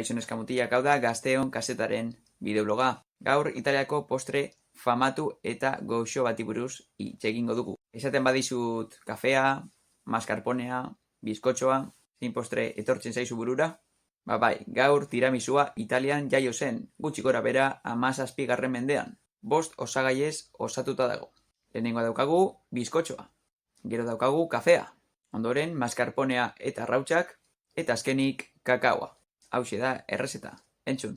Kaixo neska mutilak, hau da Gazteon kazetaren bideobloga. Gaur Italiako postre famatu eta goxo bati buruz hitz egingo dugu. Esaten badizut kafea, mascarponea, bizkotxoa, zein postre etortzen zaizu burura? Bai, gaur tiramisua Italian jaio zen, gutxi gora bera 17. mendean. 5 osagaiez osatuta dago. Lehenengo daukagu bizkotxoa, gero daukagu kafea, ondoren mascarponea eta arrautsak, eta azkenik kakaoa. Hauxe da errezeta, entzun.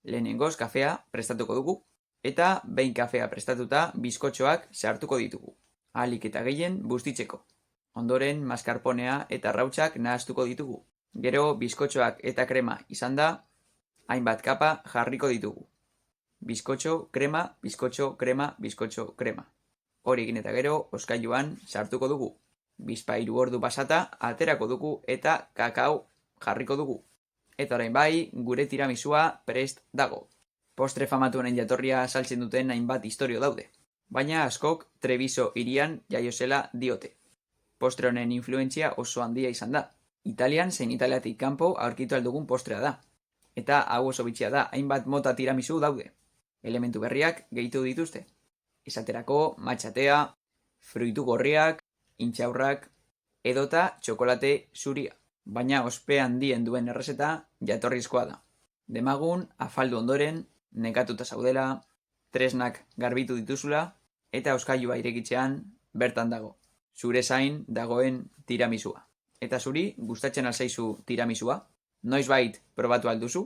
Lehenengoz kafea prestatuko dugu, eta behin kafea prestatuta bizkotxoak sartuko ditugu. Ahalik eta gehien bustitzeko. Ondoren mascarponea eta arrautsak nahaztuko ditugu. Gero bizkotxoak eta krema izan da, hainbat kapa jarriko ditugu. Bizkotxo, krema, bizkotxo, krema, bizkotxo, krema. Hori egin eta gero hozkailuan sartuko dugu. Bizpahiru ordu pasata aterako dugu eta kakao jarriko dugu. Eta orain bai, gure tiramisua prest dago. Postre famatu honen jatorria saltzen duten hainbat istorio daude. Baina askok Treviso hirian jaio zela diote. Postre honen influentzia oso handia izan da. Italian zein Italiatik kanpo aurkitu aldugun postrea da. Eta hau oso bitxia da, hainbat mota tiramisu daude. Elementu berriak gehitu dituzte. Esaterako matxatea, fruitu gorriak, intxaurrak, edota txokolate zuria. Baina ospe handien duen errezeta jatorrizkoa da. Demagun, afaldu ondoren, nekatuta zaudela, tresnak garbitu dituzula, eta hozkailua irekitzean bertan dago. Zure zain dagoen tiramisua. Eta zuri, gustatzen alzaizu tiramisua? Noizbait probatu alduzu?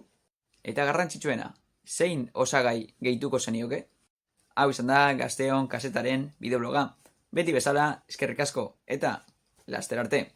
Eta garrantzitsuena, zein osagai gehituko zenioke? Hau izan da Gazteon kazetaren bideobloga. Beti bezala, eskerrik asko, eta laster arte.